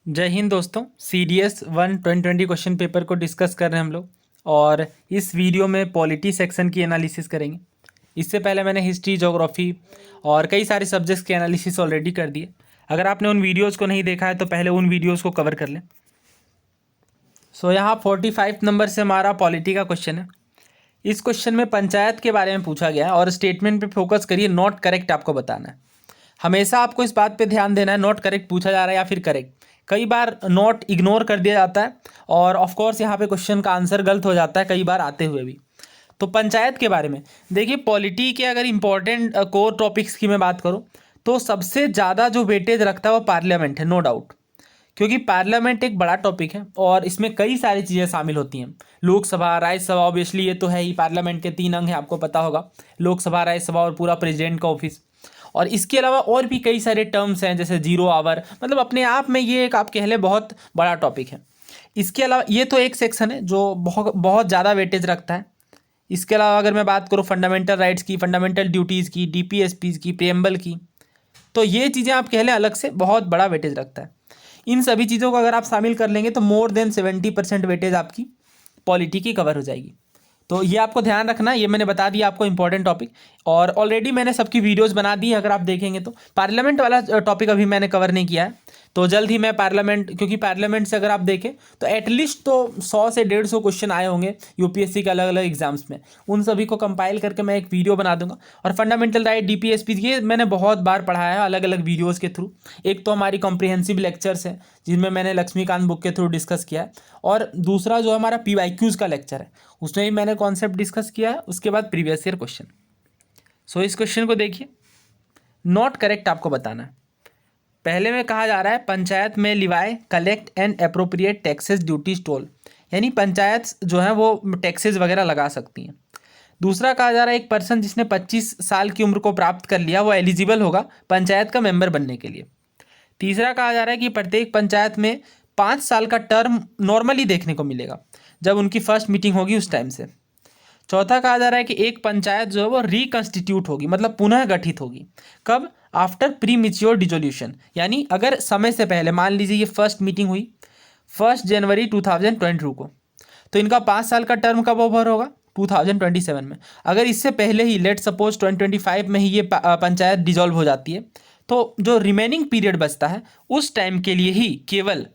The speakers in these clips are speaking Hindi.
जय हिंद दोस्तों। CDS 1 2020 क्वेश्चन पेपर को डिस्कस कर रहे हैं हम लोग। और इस वीडियो में पॉलिटी सेक्शन की एनालिसिस करेंगे। इससे पहले मैंने हिस्ट्री, ज्योग्राफी और कई सारे सब्जेक्ट्स के एनालिसिस ऑलरेडी कर दिए। अगर आपने उन वीडियोज़ को नहीं देखा है तो पहले उन वीडियोज़ को कवर कर लें। यहाँ 45 नंबर से हमारा पॉलिटी का क्वेश्चन है। इस क्वेश्चन में पंचायत के बारे में पूछा गया है और स्टेटमेंट पे फोकस करिए, नॉट करेक्ट आपको बताना है। हमेशा आपको इस बात पे ध्यान देना है, नॉट करेक्ट पूछा जा रहा है या फिर करेक्ट। कई बार नॉट इग्नोर कर दिया जाता है और ऑफ कोर्स यहाँ पे क्वेश्चन का आंसर गलत हो जाता है कई बार आते हुए भी। तो पंचायत के बारे में देखिए, पॉलिटी के अगर इंपॉर्टेंट कोर टॉपिक्स की मैं बात करूँ तो सबसे ज़्यादा जो वेटेज रखता है वो पार्लियामेंट है, नो डाउट। क्योंकि पार्लियामेंट एक बड़ा टॉपिक है और इसमें कई सारी चीज़ें शामिल होती हैं। लोकसभा, राज्यसभा, ऑब्वियसली ये तो है ही। पार्लियामेंट के 3 अंग हैं, आपको पता होगा, लोकसभा, राज्यसभा और पूरा प्रेसिडेंट का ऑफिस। और इसके अलावा और भी कई सारे टर्म्स हैं जैसे जीरो आवर, मतलब अपने आप में ये एक आप कह लें बहुत बड़ा टॉपिक है। इसके अलावा ये तो एक सेक्शन है जो बहुत बहुत ज़्यादा वेटेज रखता है। इसके अलावा अगर मैं बात करूँ फंडामेंटल राइट्स की, फंडामेंटल ड्यूटीज़ की, DPSPs की, प्रेम्बल की, तो ये चीज़ें आप कह लें अलग से बहुत बड़ा वेटेज रखता है। इन सभी चीज़ों को अगर आप शामिल कर लेंगे तो मोर देन 70% वेटेज आपकी पॉलिटी की कवर हो जाएगी। तो ये आपको ध्यान रखना है, ये मैंने बता दिया आपको इंपॉर्टेंट टॉपिक। और ऑलरेडी मैंने सबकी वीडियोस बना दी है, अगर आप देखेंगे तो। पार्लियामेंट वाला टॉपिक अभी मैंने कवर नहीं किया है, तो जल्द ही मैं पार्लियामेंट, क्योंकि पार्लियामेंट से अगर आप देखें तो एटलीस्ट तो 100 से 150 क्वेश्चन आए होंगे यूपीएससी के अलग अलग एग्जाम्स में। उन सभी को कंपाइल करके मैं एक वीडियो बना दूंगा। और फंडामेंटल राइट, DPSP, ये मैंने बहुत बार पढ़ाया है अलग अलग वीडियोज़ के थ्रू। एक तो हमारी कॉम्प्रिहेंसिव लेक्चर्स हैं जिनमें मैंने लक्ष्मीकांत बुक के थ्रू डिस्कस किया है, और दूसरा जो हमारा PYQs का लेक्चर है उसमें भी मैंने कॉन्सेप्ट डिस्कस किया है। उसके बाद प्रीवियस ईयर क्वेश्चन। इस क्वेश्चन को देखिए, नॉट करेक्ट आपको बताना है। पहले में कहा जा रहा है पंचायत में levy, collect and appropriate taxes, duties, toll, यानी पंचायत जो है वो टैक्सेस वगैरह लगा सकती हैं। दूसरा कहा जा रहा है एक पर्सन जिसने 25 साल की उम्र को प्राप्त कर लिया वो एलिजिबल होगा पंचायत का मेंबर बनने के लिए। तीसरा कहा जा रहा है कि प्रत्येक पंचायत में 5 साल का टर्म नॉर्मली देखने को मिलेगा जब उनकी फर्स्ट मीटिंग होगी उस टाइम से। चौथा कहा जा रहा है कि एक पंचायत जो है वो रिकंस्टिट्यूट होगी, मतलब पुनः गठित होगी। कब? आफ्टर प्री मिच्योर डिसोल्यूशन, यानी अगर समय से पहले, मान लीजिए ये फर्स्ट मीटिंग हुई 1 जनवरी 2022 को, तो इनका 5 साल का टर्म कब ओवर होगा? 2027 में। अगर इससे पहले ही, लेट सपोज 2025 में ही ये पंचायत डिजॉल्व हो जाती है, तो जो रिमेनिंग पीरियड बचता है उस टाइम के लिए ही केवल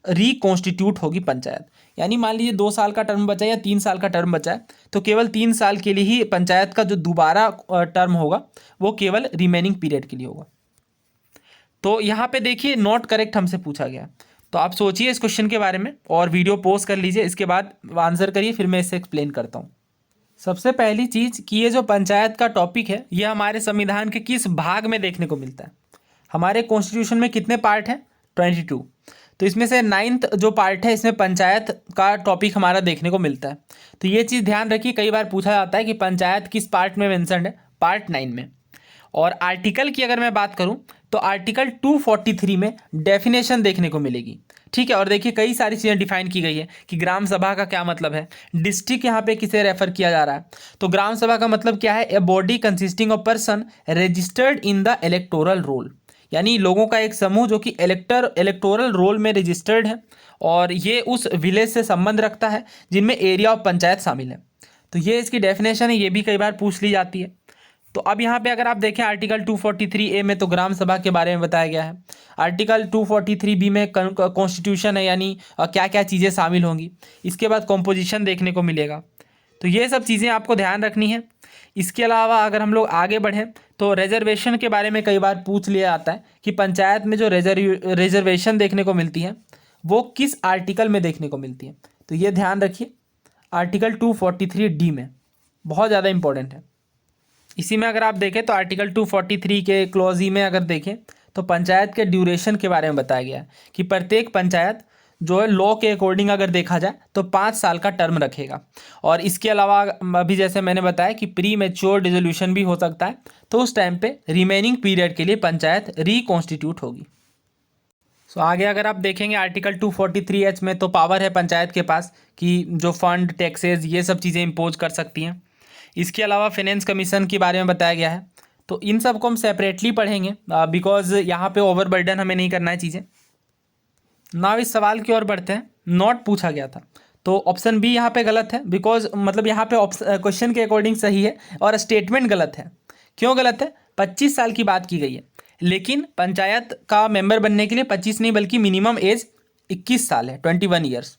रिकॉन्स्टिट्यूट होगी पंचायत। यानी मान लीजिए 2 साल का टर्म बचा है या 3 साल का टर्म बचा है, तो केवल 3 साल के लिए ही पंचायत का जो दोबारा टर्म होगा वो केवल रिमेनिंग पीरियड के लिए होगा। तो यहाँ पे देखिए नॉट करेक्ट हमसे पूछा गया, तो आप सोचिए इस क्वेश्चन के बारे में और वीडियो पॉज कर लीजिए, इसके बाद आंसर करिए, फिर मैं इसे एक्सप्लेन करता हूँ। सबसे पहली चीज़ कि ये जो पंचायत का टॉपिक है ये हमारे संविधान के किस भाग में देखने को मिलता है। हमारे कॉन्स्टिट्यूशन में कितने पार्ट हैं? 22। तो इसमें से 9th जो पार्ट है इसमें पंचायत का टॉपिक हमारा देखने को मिलता है। तो ये चीज़ ध्यान रखिए, कई बार पूछा जाता है कि पंचायत किस पार्ट में मेंशन्ड है, पार्ट 9 में। और आर्टिकल की अगर मैं बात करूं तो आर्टिकल 243 में डेफिनेशन देखने को मिलेगी। ठीक है, और देखिए कई सारी चीज़ें डिफाइन की गई है कि ग्राम सभा का क्या मतलब है, डिस्ट्रिक्ट यहाँ पे किसे रेफर किया जा रहा है। तो ग्राम सभा का मतलब क्या है? A body consisting of person registered in the electoral roll, यानी लोगों का एक समूह जो कि इलेक्टोरल रोल में रजिस्टर्ड है, और ये उस विलेज से संबंध रखता है जिनमें एरिया ऑफ पंचायत शामिल है। तो ये इसकी डेफिनेशन है, ये भी कई बार पूछ ली जाती है। तो अब यहाँ पे अगर आप देखें आर्टिकल 243A में तो ग्राम सभा के बारे में बताया गया है। आर्टिकल 243B में कॉन्स्टिट्यूशन है, यानी क्या क्या चीज़ें शामिल होंगी। इसके बाद कॉम्पोजिशन देखने को मिलेगा। तो ये सब चीज़ें आपको ध्यान रखनी है। इसके अलावा अगर हम लोग आगे बढ़ें तो रिजर्वेशन के बारे में कई बार पूछ लिया जाता है कि पंचायत में जो रिजर्वेशन देखने को मिलती है वो किस आर्टिकल में देखने को मिलती है। तो ये ध्यान रखिए, आर्टिकल 243D में, बहुत ज़्यादा इंपॉर्टेंट है। इसी में अगर आप देखें तो आर्टिकल 243 के क्लॉज ई में अगर देखें तो पंचायत के ड्यूरेशन के बारे में बताया गया है कि प्रत्येक पंचायत जो है लॉ के अकॉर्डिंग अगर देखा जाए तो 5 साल का टर्म रखेगा। और इसके अलावा अभी जैसे मैंने बताया कि प्री मैच्योर डिसोल्यूशन भी हो सकता है, तो उस टाइम पे रिमेनिंग पीरियड के लिए पंचायत रिकॉन्स्टिट्यूट होगी। आगे अगर आप देखेंगे आर्टिकल 243H में तो पावर है पंचायत के पास कि जो फंड, टैक्सेस, ये सब चीज़ें इम्पोज कर सकती हैं। इसके अलावा फाइनेंस कमीशन के बारे में बताया गया है। तो इन सब को हम सेपरेटली पढ़ेंगे बिकॉज यहाँ पे ओवरबर्डन हमें नहीं करना है चीज़ें। नाउ इस सवाल की ओर बढ़ते हैं। नॉट पूछा गया था, तो ऑप्शन बी यहाँ पे गलत है, बिकॉज मतलब यहाँ पे क्वेश्चन के अकॉर्डिंग सही है और स्टेटमेंट गलत है। क्यों गलत है? 25 साल की बात की गई है, लेकिन पंचायत का मेंबर बनने के लिए 25 नहीं बल्कि मिनिमम एज 21 साल है, 21 ईयर्स।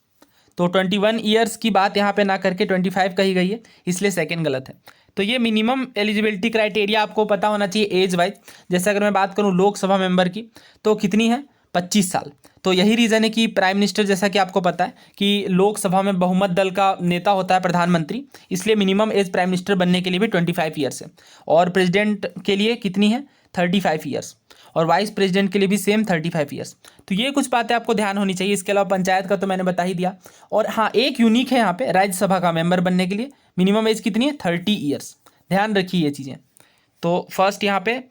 तो 21 ईयर्स की बात यहाँ पे ना करके 25 कही गई है, इसलिए सेकंड गलत है। तो ये मिनिमम एलिजिबिलिटी क्राइटेरिया आपको पता होना चाहिए एज वाइज। जैसे अगर मैं बात करूँ लोकसभा मेंबर की, तो कितनी है? 25 साल। तो यही रीज़न है कि प्राइम मिनिस्टर, जैसा कि आपको पता है कि लोकसभा में बहुमत दल का नेता होता है प्रधानमंत्री, इसलिए मिनिमम एज प्राइम मिनिस्टर बनने के लिए भी 25 ईयर्स है। और प्रेसिडेंट के लिए कितनी है? 35 ईयर्स। और वाइस प्रेसिडेंट के लिए भी सेम 35 ईयर्स। तो ये कुछ बातें आपको ध्यान होनी चाहिए। इसके अलावा पंचायत का तो मैंने बता ही दिया। और हाँ, एक यूनिक है यहाँ पे, राज्यसभा का मेंबर बनने के लिए मिनिमम एज कितनी है? 30 ईयर्स। ध्यान रखिए ये चीज़ें। तो फर्स्ट यहाँ पे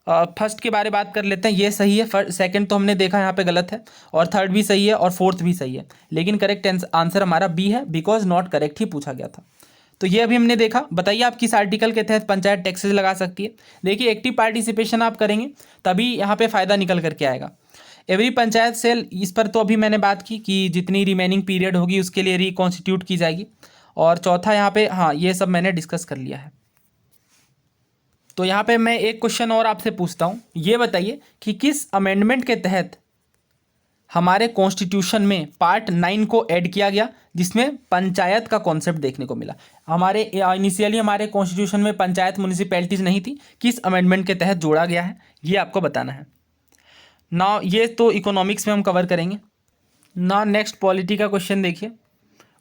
फर्स्ट के बारे में बात कर लेते हैं, ये सही है। सेकंड तो हमने देखा यहाँ पे गलत है, और थर्ड भी सही है, और फोर्थ भी सही है। लेकिन करेक्ट आंसर हमारा बी है, बिकॉज नॉट करेक्ट ही पूछा गया था। तो ये अभी हमने देखा। बताइए आप किस आर्टिकल के तहत पंचायत टैक्सेस लगा सकती है? देखिए, एक्टिव पार्टिसिपेशन आप करेंगे तभी यहाँ पे फ़ायदा निकल करके आएगा। एवरी पंचायत सेल, इस पर तो अभी मैंने बात की कि जितनी रिमेनिंग पीरियड होगी उसके लिए रिकॉन्स्टिट्यूट की जाएगी। और चौथा यहाँ पे, हाँ, ये सब मैंने डिस्कस कर लिया है। तो यहाँ पे मैं एक क्वेश्चन और आपसे पूछता हूँ, ये बताइए कि किस अमेंडमेंट के तहत हमारे कॉन्स्टिट्यूशन में पार्ट 9 को ऐड किया गया, जिसमें पंचायत का कॉन्सेप्ट देखने को मिला। हमारे इनिशियली हमारे कॉन्स्टिट्यूशन में पंचायत म्यूनिसिपैलिटीज़ नहीं थी, किस अमेंडमेंट के तहत जोड़ा गया है ये आपको बताना है ना। ये तो इकोनॉमिक्स में हम कवर करेंगे ना। नेक्स्ट पॉलिटी का क्वेश्चन देखिए।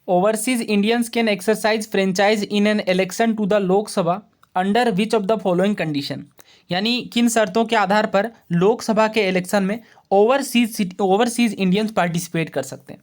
Overseas Indians can exercise franchise in an election to the Lok Sabha under which of the following condition, यानी किन शर्तों के आधार पर लोकसभा के इलेक्शन में ओवरसीज इंडियंस पार्टिसिपेट कर सकते हैं।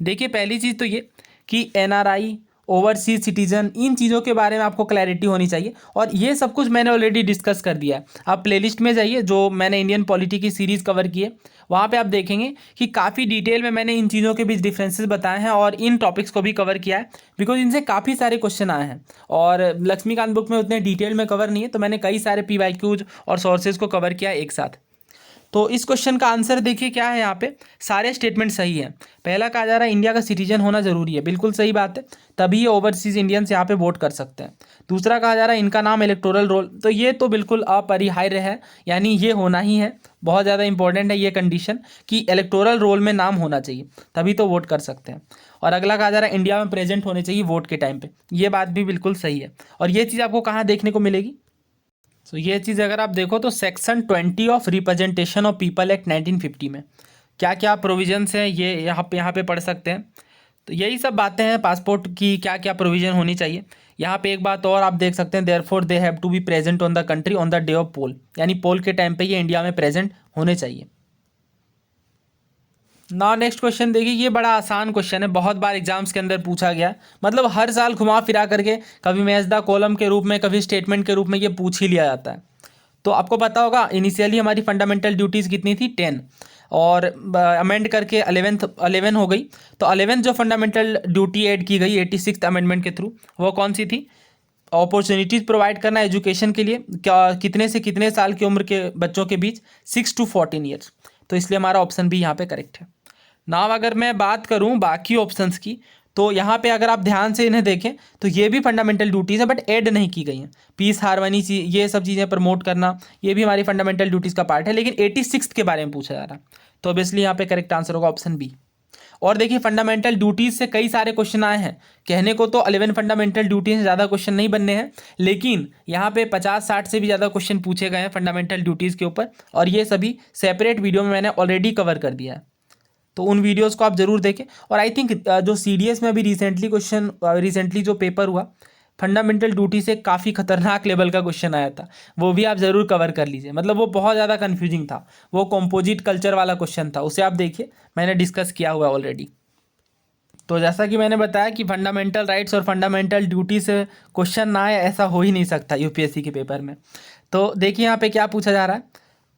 देखिए, पहली चीज़ तो ये कि एनआरआई, ओवरसीज सिटीजन, इन चीज़ों के बारे में आपको क्लैरिटी होनी चाहिए। और ये सब कुछ मैंने ऑलरेडी डिस्कस कर दिया है। आप प्लेलिस्ट में जाइए, जो मैंने इंडियन पॉलिटी की सीरीज़ कवर की है, वहाँ पे आप देखेंगे कि काफ़ी डिटेल में मैंने इन चीज़ों के बीच डिफरेंसेस बताए हैं और इन टॉपिक्स को भी कवर किया है, बिकॉज इनसे काफ़ी सारे क्वेश्चन आए हैं। और लक्ष्मीकांत बुक में उतने डिटेल में कवर नहीं है, तो मैंने कई सारे PYQs और सोर्सेज को कवर किया एक साथ। तो इस क्वेश्चन का आंसर देखिए क्या है। यहाँ पे सारे स्टेटमेंट सही हैं। पहला कहा जा रहा है इंडिया का सिटीजन होना जरूरी है, बिल्कुल सही बात है, तभी ये ओवरसीज इंडियंस यहाँ पे वोट कर सकते हैं। दूसरा कहा जा रहा है इनका नाम इलेक्टोरल रोल, तो ये तो बिल्कुल अपरिहार्य है, यानी ये होना ही है। बहुत ज़्यादा इंपॉर्टेंट है ये कंडीशन कि इलेक्टोरल रोल में नाम होना चाहिए, तभी तो वोट कर सकते हैं। और अगला कहा जा रहा है इंडिया में प्रेजेंट होने चाहिए वोट के टाइम पे, ये बात भी बिल्कुल सही है। और ये चीज़ आपको कहाँ देखने को मिलेगी? तो ये चीज़ अगर आप देखो तो section 20 of representation of people act 1950 में क्या क्या प्रोविजंस हैं, ये यहाँ पे पढ़ सकते हैं। तो यही सब बातें हैं, पासपोर्ट की क्या क्या प्रोविज़न होनी चाहिए। यहाँ पे एक बात और आप देख सकते हैं, therefore they have to be present on the country on the day of poll, यानी पोल के टाइम पे ये इंडिया में प्रेजेंट होने चाहिए ना। नेक्स्ट क्वेश्चन देखिए, ये बड़ा आसान क्वेश्चन है, बहुत बार एग्जाम्स के अंदर पूछा गया, मतलब हर साल घुमा फिरा करके कभी मैच द कॉलम के रूप में, कभी स्टेटमेंट के रूप में ये पूछ ही लिया जाता है। तो आपको पता होगा इनिशियली हमारी फंडामेंटल ड्यूटीज़ कितनी थी? 10, और अमेंड करके 11 हो गई। तो 11 जो फंडामेंटल ड्यूटी ऐड की गई 86th अमेंडमेंट के थ्रू, वो कौन सी थी? अपॉर्चुनिटीज़ प्रोवाइड करना एजुकेशन के लिए, क्या कितने से कितने साल की उम्र के बच्चों के बीच? 6 to 14 ईयर्स। तो इसलिए हमारा ऑप्शन भी यहाँ पे करेक्ट है। नाउ अगर मैं बात करूँ बाकी ऑप्शंस की, तो यहाँ पे अगर आप ध्यान से इन्हें देखें तो ये भी फंडामेंटल ड्यूटीज़ है, बट ऐड नहीं की गई हैं। पीस, हार्मनी, ये सब चीज़ें प्रमोट करना, ये भी हमारी फंडामेंटल ड्यूटीज़ का पार्ट है, लेकिन 86th के बारे में पूछा जा रहा है, तो ऑब्वियसली यहाँ पे करेक्ट आंसर होगा ऑप्शन बी। और देखिए, फंडामेंटल ड्यूटीज़ से कई सारे क्वेश्चन आए हैं। कहने को तो 11 फंडामेंटल ड्यूटीज से ज़्यादा क्वेश्चन नहीं बनने हैं, लेकिन यहाँ पे 50-60 से भी ज़्यादा क्वेश्चन पूछे गए हैं फंडामेंटल ड्यूटीज़ के ऊपर, और ये सभी सेपरेट वीडियो में मैंने ऑलरेडी कवर कर दिया है, तो उन वीडियोस को आप जरूर देखें। और आई थिंक जो CDS में अभी रिसेंटली जो पेपर हुआ, फंडामेंटल ड्यूटी से काफ़ी खतरनाक लेवल का क्वेश्चन आया था, वो भी आप ज़रूर कवर कर लीजिए। मतलब वो बहुत ज़्यादा कन्फ्यूजिंग था, वो कंपोजिट कल्चर वाला क्वेश्चन था, उसे आप देखिए, मैंने डिस्कस किया हुआ ऑलरेडी। तो जैसा कि मैंने बताया कि फंडामेंटल राइट्स और फंडामेंटल ड्यूटी से क्वेश्चन ना आए, ऐसा हो ही नहीं सकता UPSC के पेपर में। तो देखिए यहाँ पे क्या पूछा जा रहा है,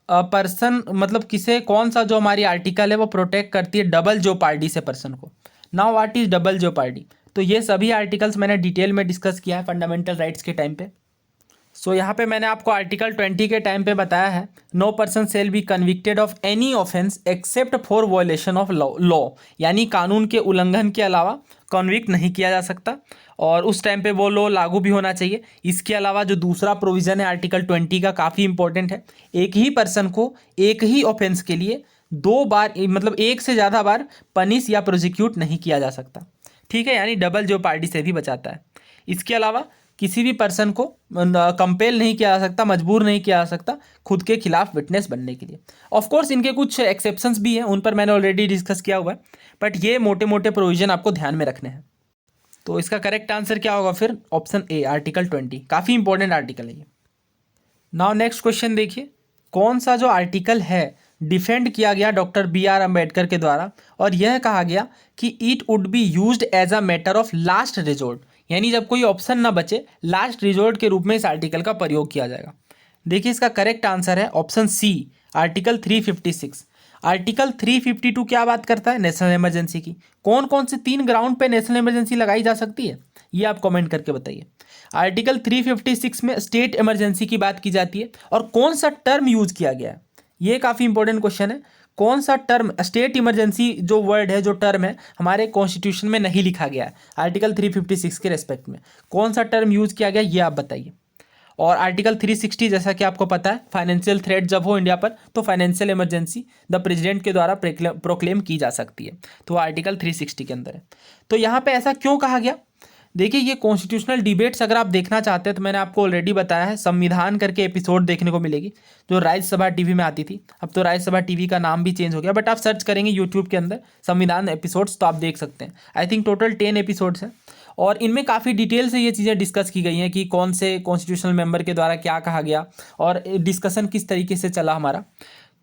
पर्सन, मतलब किसे, कौन सा जो हमारी आर्टिकल है वो प्रोटेक्ट करती है डबल जेओपार्डी से पर्सन को। Now what is double jeopardy? तो ये सभी आर्टिकल्स मैंने डिटेल में डिस्कस किया है फंडामेंटल राइट्स के टाइम पे। सो यहाँ पे मैंने आपको आर्टिकल 20 के टाइम पे बताया है, no person shall be convicted of any offence except for violation of law, यानी कानून के उल्लंघन के अलावा कन्विक्ट नहीं किया जा सकता, और उस टाइम पे वो लॉ लागू भी होना चाहिए। इसके अलावा जो दूसरा प्रोविज़न है आर्टिकल 20 का, काफ़ी इंपॉर्टेंट है, एक ही पर्सन को एक ही ऑफेंस के लिए 2 बार, मतलब एक से ज़्यादा बार पनिश या प्रोसिक्यूट नहीं किया जा सकता। ठीक है, यानी डबल जेओपार्डी से भी बचाता है। इसके अलावा किसी भी पर्सन को कंपेल नहीं किया जा सकता, मजबूर नहीं किया जा सकता खुद के खिलाफ विटनेस बनने के लिए। ऑफ कोर्स इनके कुछ एक्सेप्शंस भी हैं, उन पर मैंने ऑलरेडी डिस्कस किया हुआ है, बट ये मोटे मोटे प्रोविजन आपको ध्यान में रखने हैं। तो इसका करेक्ट आंसर क्या होगा फिर? Option A, article 20। काफ़ी इंपॉर्टेंट आर्टिकल है ये। नाउ नेक्स्ट क्वेश्चन देखिए, कौन सा जो आर्टिकल है डिफेंड किया गया डॉक्टर बी.आर. अम्बेडकर के द्वारा, और यह कहा गया कि it would be used as a matter of last resort, यानी जब कोई ऑप्शन ना बचे, लास्ट रिजोर्ट के रूप में इस आर्टिकल का प्रयोग किया जाएगा। देखिए इसका करेक्ट आंसर है ऑप्शन सी, आर्टिकल 356। आर्टिकल 352 क्या बात करता है? नेशनल इमरजेंसी की। कौन कौन से 3 ग्राउंड पे नेशनल इमरजेंसी लगाई जा सकती है, ये आप कमेंट करके बताइए। आर्टिकल 356 में स्टेट इमरजेंसी की बात की जाती है, और कौन सा टर्म यूज किया गया है, ये काफ़ी इंपॉर्टेंट क्वेश्चन है। कौन सा टर्म, स्टेट इमरजेंसी जो वर्ड है, जो टर्म है, हमारे कॉन्स्टिट्यूशन में नहीं लिखा गया है। आर्टिकल 356 के रेस्पेक्ट में कौन सा टर्म यूज किया गया, ये आप बताइए। और आर्टिकल 360, जैसा कि आपको पता है, फाइनेंशियल थ्रेट जब हो इंडिया पर, तो फाइनेंशियल इमरजेंसी द प्रेसिडेंट के द्वारा प्रोक्लेम की जा सकती है, तो आर्टिकल 360 के अंदर है। तो यहाँ पे ऐसा क्यों कहा गया? देखिए ये कॉन्स्टिट्यूशनल डिबेट्स अगर आप देखना चाहते हैं तो मैंने आपको ऑलरेडी बताया है, संविधान करके एपिसोड देखने को मिलेगी जो राज्यसभा टीवी में आती थी। अब तो राज्यसभा टीवी का नाम भी चेंज हो गया, बट आप सर्च करेंगे यूट्यूब के अंदर संविधान एपिसोड्स तो आप देख सकते हैं। आई थिंक टोटल 10 एपिसोड्स हैं, और इनमें काफ़ी डिटेल से ये चीज़ें डिस्कस की गई हैं कि कौन से कॉन्स्टिट्यूशनल मेंबर के द्वारा क्या कहा गया और डिस्कशन किस तरीके से चला हमारा।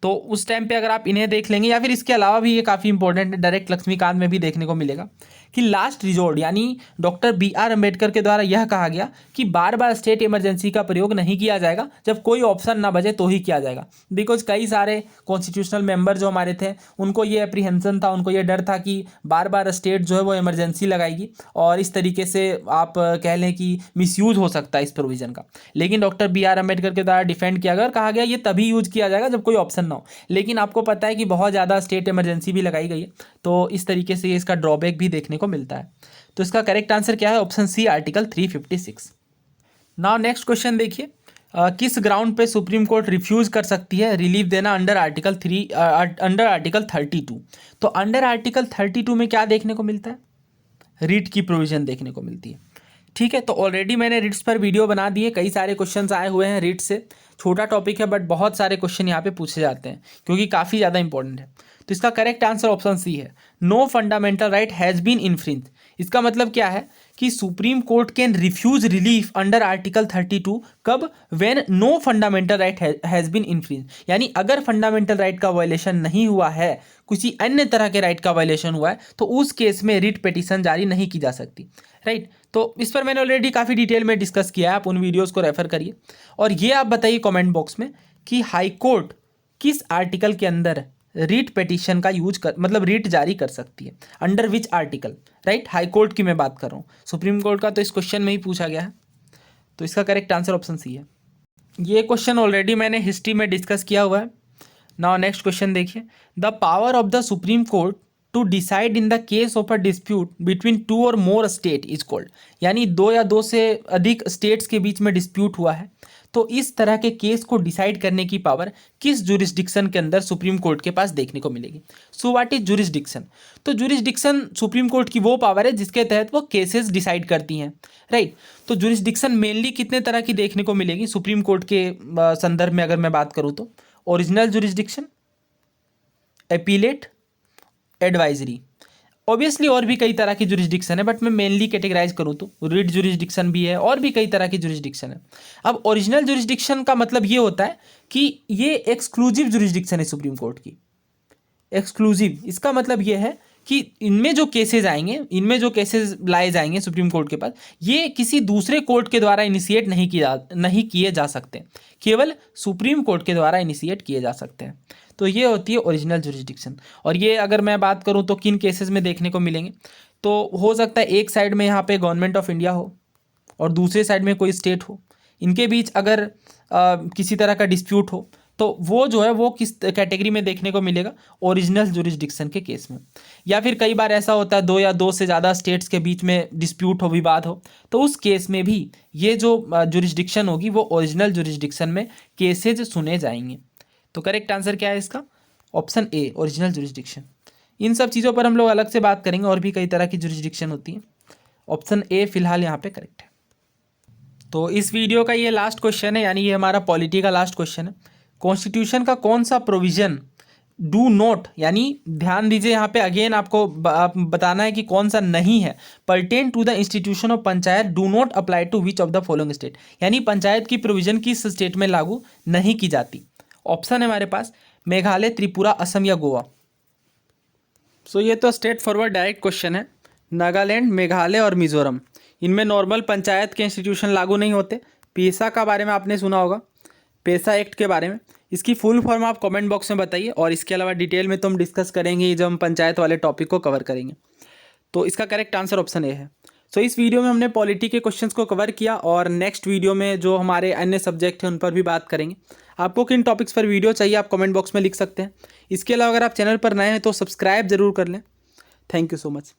तो उस टाइम पे अगर आप इन्हें देख लेंगे, या फिर इसके अलावा भी ये काफ़ी इंपॉर्टेंट है, डायरेक्ट लक्ष्मीकांत में भी देखने को मिलेगा कि लास्ट रिजोर्ट, यानी डॉक्टर बी.आर. अम्बेडकर के द्वारा यह कहा गया कि बार बार स्टेट इमरजेंसी का प्रयोग नहीं किया जाएगा, जब कोई ऑप्शन ना बचे तो ही किया जाएगा। बिकॉज कई सारे कॉन्स्टिट्यूशनल मेंबर जो हमारे थे, उनको ये अप्रीहेंशन था, उनको ये डर था कि बार बार स्टेट जो है वो इमरजेंसी लगाएगी, और इस तरीके से आप कह लें कि मिसयूज हो सकता है इस प्रोविज़न का। लेकिन डॉक्टर बी.आर. अम्बेडकर के द्वारा डिफेंड किया गया और कहा गया ये तभी यूज किया जाएगा जब कोई ऑप्शन ना हो। लेकिन आपको पता है कि बहुत ज़्यादा स्टेट इमरजेंसी भी लगाई गई है, तो इस तरीके से इसका ड्रॉबैक भी देखने को मिलता है। तो इसका करेक्ट आंसर क्या है? Option C, article 356। Now next question देखिए, किस ग्राउंड पे सुप्रीम कोर्ट रिफ्यूज कर सकती है रिलीफ देना अंडर आर्टिकल 32? तो अंडर आर्टिकल 32 में क्या देखने को मिलता है? रिट की प्रोविजन देखने को मिलती है। ठीक है, तो ऑलरेडी मैंने रिट्स पर वीडियो बना दी है, कई सारे क्वेश्चंस आए हुए हैं रिट से। छोटा टॉपिक है बट बहुत सारे क्वेश्चन यहाँ पे पूछे जाते हैं क्योंकि काफ़ी ज़्यादा इंपॉर्टेंट है। तो इसका करेक्ट आंसर ऑप्शन सी है, no fundamental right has been infringe. इसका मतलब क्या है कि Supreme Court can refuse relief under article 32 कब? When no fundamental right has been infringe, यानी अगर फंडामेंटल राइट का वायलेशन नहीं हुआ है, किसी अन्य तरह के राइट का वायलेशन हुआ है, तो उस केस में रिट पिटीशन जारी नहीं की जा सकती। राइट, तो इस पर मैंने ऑलरेडी काफ़ी डिटेल में डिस्कस किया है, आप उन वीडियोज़ को रेफर करिए। और ये आप बताइए कमेंट बॉक्स में कि हाई कोर्ट किस आर्टिकल के अंदर रीट पिटीशन का यूज कर, मतलब रीट जारी कर सकती है, under which article? Right, high court की मैं बात कर रहा हूँ, सुप्रीम कोर्ट का तो इस क्वेश्चन में ही पूछा गया है। तो इसका करेक्ट आंसर ऑप्शन सी है। ये क्वेश्चन ऑलरेडी मैंने हिस्ट्री में डिस्कस किया हुआ है। नाउ नेक्स्ट क्वेश्चन देखिए, the power of the Supreme Court to decide in the case of a dispute between 2 और मोर स्टेट इज कॉल्ड, यानी 2 या 2 से अधिक स्टेट्स के बीच में डिस्प्यूट हुआ है, तो इस तरह के केस को डिसाइड करने की पावर किस जुरिस्डिक्शन के अंदर सुप्रीम कोर्ट के पास देखने को मिलेगी? So what is jurisdiction? तो जुरिस्डिक्शन सुप्रीम कोर्ट की वो पावर है जिसके तहत वो केसेस डिसाइड करती हैं। राइट, तो जुरिस्डिक्शन मेनली कितने तरह की देखने को मिलेगी सुप्रीम कोर्ट के संदर्भ में अगर मैं बात करूँ तो? Original jurisdiction, appellate, advisory. Obviously और भी कई तरह की जुरिस्डिक्शन है, बट मैं मेनली कैटेगराइज करूँ तो रिट जुरिस्डिक्शन भी है और भी कई तरह की जुरिस्डिक्शन है। अब ओरिजिनल जुरिस्डिक्शन का मतलब ये होता है कि ये एक्सक्लूसिव जुरिस्डिक्शन है सुप्रीम कोर्ट की। एक्सक्लूसिव इसका मतलब ये है कि इनमें जो केसेस आएंगे, इनमें जो केसेस लाए जाएंगे सुप्रीम कोर्ट के पास, ये किसी दूसरे कोर्ट के द्वारा इनिशिएट नहीं किए जा सकते, केवल सुप्रीम कोर्ट के द्वारा इनिशिएट किए जा सकते हैं। तो ये होती है ओरिजिनल जुरिस्डिक्शन। और ये अगर मैं बात करूँ तो किन केसेस में देखने को मिलेंगे, तो हो सकता है एक साइड में यहाँ पे गवर्नमेंट ऑफ इंडिया हो और दूसरे साइड में कोई स्टेट हो, इनके बीच अगर किसी तरह का डिस्प्यूट हो तो वो जो है वो किस कैटेगरी में देखने को मिलेगा, ओरिजिनल जुरिस्डिक्शन के केस में। या फिर कई बार ऐसा होता है दो या दो से ज़्यादा स्टेट्स के बीच में डिस्प्यूट हो, विवाद हो, तो उस केस में भी ये जो जुरिस्डिक्शन होगी वो ओरिजिनल जुरिस्डिक्शन में केसेज सुने जाएंगे। तो करेक्ट आंसर क्या है इसका? Option A, original jurisdiction. इन सब चीज़ों पर हम लोग अलग से बात करेंगे, और भी कई तरह की जुरिस्डिक्शन होती है। ऑप्शन ए फिलहाल यहाँ पे करेक्ट है। तो इस वीडियो का ये लास्ट क्वेश्चन है, यानी ये हमारा पॉलिटी का लास्ट क्वेश्चन है। कॉन्स्टिट्यूशन का कौन सा प्रोविजन डू नॉट, यानी ध्यान दीजिए यहाँ पे अगेन आपको बताना है कि कौन सा नहीं है, pertain to the institution of panchayat do not apply to which of the following state, यानी पंचायत की प्रोविजन किस स्टेट में लागू नहीं की जाती। ऑप्शन है हमारे पास मेघालय, त्रिपुरा, असम या गोवा। सो ये तो स्ट्रेट फॉरवर्ड डायरेक्ट क्वेश्चन है। नागालैंड, मेघालय और मिजोरम, इनमें नॉर्मल पंचायत के इंस्टीट्यूशन लागू नहीं होते। पेसा का बारे में आपने सुना होगा, पेसा एक्ट के बारे में, इसकी फुल फॉर्म आप कमेंट बॉक्स में बताइए, और इसके अलावा डिटेल में तो हम डिस्कस करेंगे जब हम पंचायत वाले टॉपिक को कवर करेंगे। तो इसका करेक्ट आंसर ऑप्शन ए है। सो इस वीडियो में हमने पॉलिटी के क्वेश्चंस को कवर किया, और नेक्स्ट वीडियो में जो हमारे अन्य सब्जेक्ट हैं उन पर भी बात करेंगे। आपको किन टॉपिक्स पर वीडियो चाहिए आप कमेंट बॉक्स में लिख सकते हैं। इसके अलावा अगर आप चैनल पर नए हैं तो सब्सक्राइब जरूर कर लें। Thank you so much.